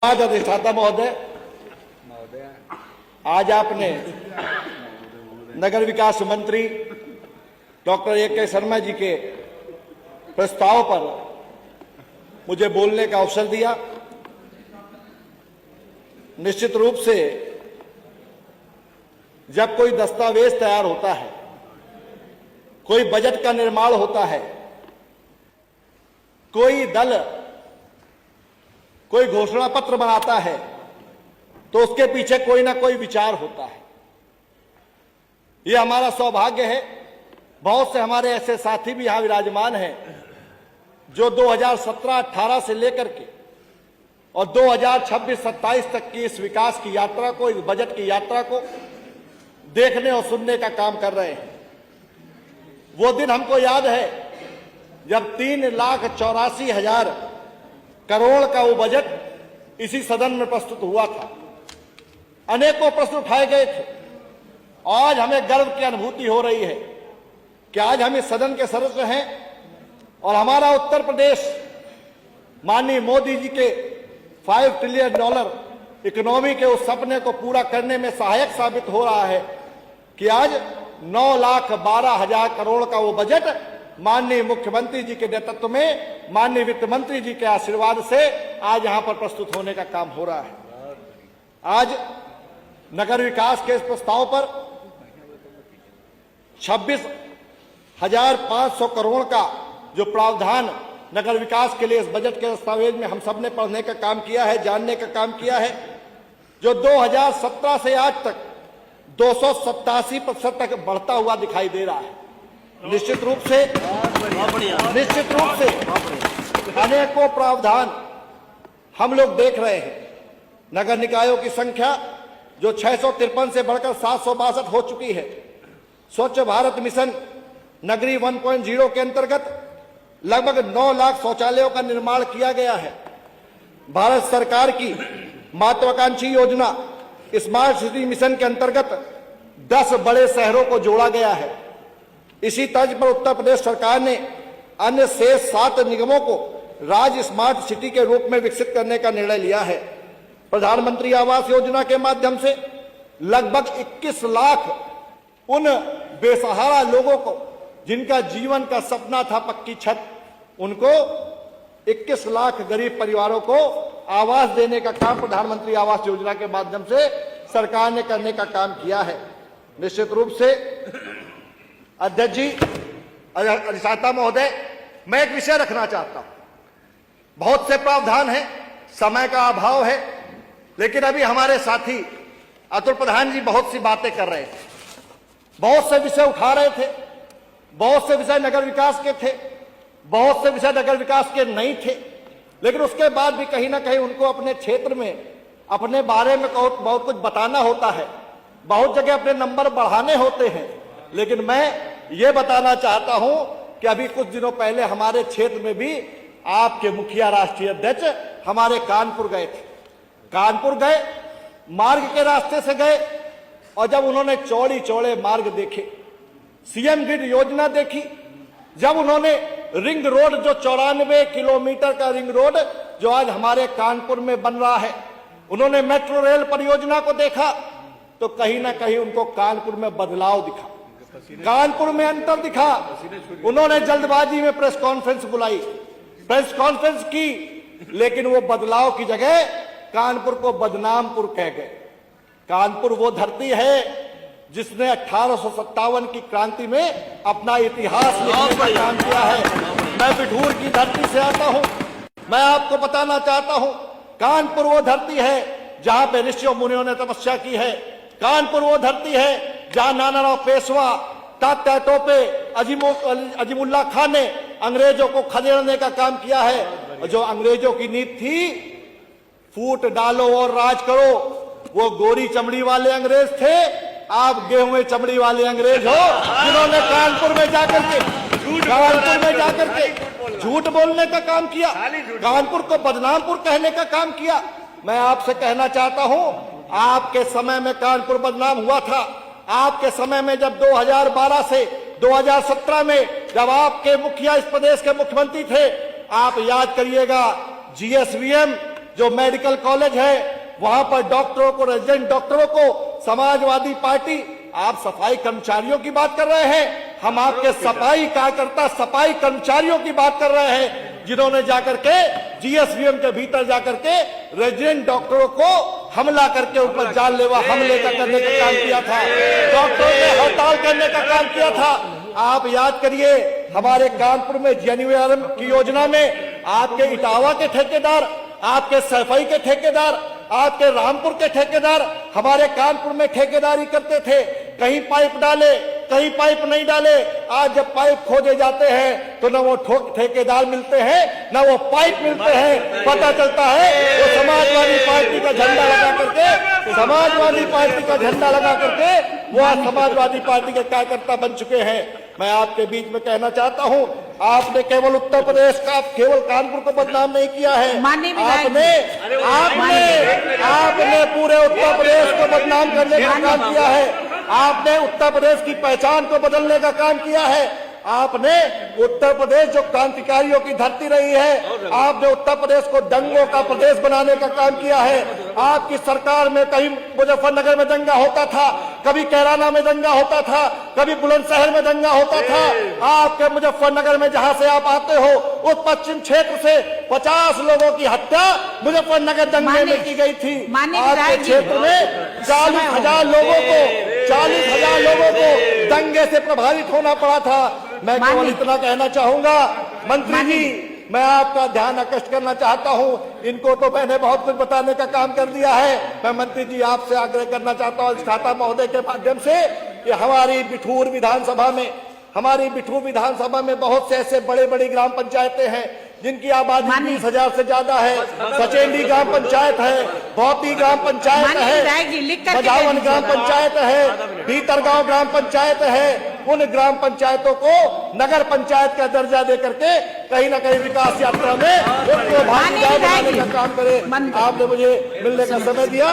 अधिष्ठाता महोदय, आज आपने नगर विकास मंत्री डॉक्टर ए.के. शर्मा जी के प्रस्ताव पर मुझे बोलने का अवसर दिया। निश्चित रूप से जब कोई दस्तावेज तैयार होता है, कोई बजट का निर्माण होता है, कोई दल कोई घोषणा पत्र बनाता है, तो उसके पीछे कोई ना कोई विचार होता है। यह हमारा सौभाग्य है, बहुत से हमारे ऐसे साथी भी यहां विराजमान हैं जो 2017-18 से लेकर के और 2026-27 तक की इस विकास की यात्रा को, इस बजट की यात्रा को देखने और सुनने का काम कर रहे हैं। वो दिन हमको याद है जब 3,84,000 करोड़ का वो बजट इसी सदन में प्रस्तुत हुआ था। अनेकों प्रश्न उठाए गए थे। आज हमें गर्व की अनुभूति हो रही है कि आज हम इस सदन के सदस्य हैं और हमारा उत्तर प्रदेश माननीय मोदी जी के $5 ट्रिलियन इकोनॉमी के उस सपने को पूरा करने में सहायक साबित हो रहा है कि आज 9,12,000 करोड़ का वो बजट माननीय मुख्यमंत्री जी के नेतृत्व में, माननीय वित्त मंत्री जी के आशीर्वाद से आज यहां पर प्रस्तुत होने का काम हो रहा है। आज नगर विकास के इस प्रस्ताव पर 26,500 करोड़ का जो प्रावधान नगर विकास के लिए इस बजट के दस्तावेज में हम सब ने पढ़ने का काम किया है, जानने का काम किया है, जो 2017 से आज तक 287% तक बढ़ता हुआ दिखाई दे रहा है। निश्चित रूप से अनेकों प्रावधान हम लोग देख रहे हैं। नगर निकायों की संख्या जो 653 से बढ़कर 762 हो चुकी है। स्वच्छ भारत मिशन नगरी 1.0 के अंतर्गत लगभग 9 लाख शौचालयों का निर्माण किया गया है। भारत सरकार की महत्वाकांक्षी योजना स्मार्ट सिटी मिशन के अंतर्गत 10 बड़े शहरों को जोड़ा गया है। इसी तर्ज पर उत्तर प्रदेश सरकार ने अन्य शेष 7 निगमों को राज्य स्मार्ट सिटी के रूप में विकसित करने का निर्णय लिया है। प्रधानमंत्री आवास योजना के माध्यम से लगभग 21 लाख उन बेसहारा लोगों को जिनका जीवन का सपना था पक्की छत, उनको 21 लाख गरीब परिवारों को आवास देने का काम प्रधानमंत्री आवास योजना के माध्यम से सरकार ने करने का काम किया है। निश्चित रूप से अध्यक्ष जी, अधिष्ठाता महोदय, मैं एक विषय रखना चाहता हूं। बहुत से प्रावधान हैं, समय का अभाव है, लेकिन अभी हमारे साथी अतुल प्रधान जी बहुत सी बातें कर रहे थे, बहुत से विषय उठा रहे थे। बहुत से विषय नगर विकास के थे, बहुत से विषय नगर विकास के नहीं थे, लेकिन उसके बाद भी कहीं ना कहीं उनको अपने क्षेत्र में अपने बारे में बहुत कुछ बताना होता है, बहुत जगह अपने नंबर बढ़ाने होते हैं। लेकिन मैं ये बताना चाहता हूं कि अभी कुछ दिनों पहले हमारे क्षेत्र में भी आपके मुखिया राष्ट्रीय अध्यक्ष हमारे कानपुर गए थे। कानपुर गए, मार्ग के रास्ते से गए, और जब उन्होंने चौड़ी चौड़े मार्ग देखे, सीएम ग्रिड योजना देखी, जब उन्होंने रिंग रोड जो 94 किलोमीटर का रिंग रोड जो आज हमारे कानपुर में बन रहा है, उन्होंने मेट्रो रेल परियोजना को देखा, तो कहीं ना कहीं उनको कानपुर में बदलाव दिखा, कानपुर में अंतर दिखा। उन्होंने जल्दबाजी में प्रेस कॉन्फ्रेंस बुलाई, प्रेस कॉन्फ्रेंस की, लेकिन वो बदलाव की जगह कानपुर को बदनामपुर कह गए। कानपुर वो धरती है जिसने 1857 की क्रांति में अपना इतिहास लिखने का काम किया है। मैं बिठूर की धरती से आता हूं। मैं आपको बताना चाहता हूं, कानपुर वो धरती है जहां पे ऋषियों मुनियों ने तपस्या की है। कानपुर वो धरती है जहां नानाराव पेशवा, तात्या टोपे, अजीमुल्ला खान ने अंग्रेजों को खदेड़ने का काम किया है। और जो अंग्रेजों की नीति थी, फूट डालो और राज करो, वो गोरी चमड़ी वाले अंग्रेज थे। आप गेहूं चमड़ी वाले अंग्रेज हो जिन्होंने कानपुर में जाकर के झूठ बोलने का काम किया, कानपुर को बदनामपुर कहने का काम किया। मैं आपसे कहना चाहता हूं, आपके समय में कानपुर बदनाम हुआ था। आपके समय में जब 2012 से 2017 में जब आपके मुखिया इस प्रदेश के मुख्यमंत्री थे, आप याद करिएगा, जीएसवीएम जो मेडिकल कॉलेज है वहां पर डॉक्टरों को, रेजिडेंट डॉक्टरों को समाजवादी पार्टी, आप सफाई कर्मचारियों की बात कर रहे हैं, हम आपके सफाई कार्यकर्ता, सफाई कर्मचारियों की बात कर रहे हैं जिन्होंने जाकर के जीएसवीएम के भीतर जाकर के रेजिडेंट डॉक्टरों को हमला करके ऊपर जानलेवा हमले का करने का काम किया था, डॉक्टरों ने हड़ताल करने का काम किया था। आप याद करिए हमारे कानपुर में जेन्युआरएम की योजना में आपके इटावा के ठेकेदार, आपके सफाई के ठेकेदार, आपके रामपुर के ठेकेदार हमारे कानपुर में ठेकेदारी करते थे, कहीं पाइप डाले कहीं पाइप नहीं डाले। आज जब पाइप खोजे जाते हैं तो न वो ठेकेदार मिलते हैं न वो पाइप मिलते हैं। पता चलता है वो समाजवादी पार्टी का झंडा लगा करके, समाजवादी पार्टी का झंडा लगा करके वो आज समाजवादी पार्टी के कार्यकर्ता बन चुके हैं। मैं आपके बीच में कहना चाहता हूं, आपने केवल उत्तर प्रदेश का, केवल कानपुर को बदनाम नहीं किया है, आपने पूरे उत्तर प्रदेश को बदनाम करने का काम किया है। आपने उत्तर प्रदेश की पहचान को बदलने का काम किया है। आपने उत्तर प्रदेश जो क्रांतिकारियों की धरती रही है, आपने उत्तर प्रदेश को दंगों का प्रदेश बनाने का काम किया है। आपकी सरकार में कहीं मुजफ्फरनगर में दंगा होता था, कभी कैराना में दंगा होता था, कभी बुलंदशहर में दंगा होता था। आपके मुजफ्फरनगर में जहां से आप आते हो उस पश्चिम क्षेत्र से 50 लोगों की हत्या मुजफ्फरनगर दंगे में की गई थी। आपके क्षेत्र में 40,000 लोगों को दंगे से प्रभावित होना पड़ा था। मैं केवल इतना कहना चाहूंगा, मंत्री जी, मैं आपका ध्यान आकर्षित करना चाहता हूं। इनको तो मैंने बहुत कुछ बताने का काम कर दिया है। मैं मंत्री जी आपसे आग्रह करना चाहता हूं अधिष्ठाता महोदय के माध्यम से कि हमारी बिठूर विधानसभा में बहुत से ऐसे बड़े बड़ी ग्राम पंचायतें हैं जिनकी आबादी 20,000 से ज्यादा है। सचेंडी ग्राम पंचायत है, भौती ग्राम पंचायत है, बजावन ग्राम पंचायत है, भीतरगांव ग्राम पंचायत है। उन ग्राम पंचायतों को नगर पंचायत का दर्जा दे करके कहीं न कहीं विकास यात्रा में उनको भागीदार बनाने का काम करे। आपने मुझे मिलने का समय दिया।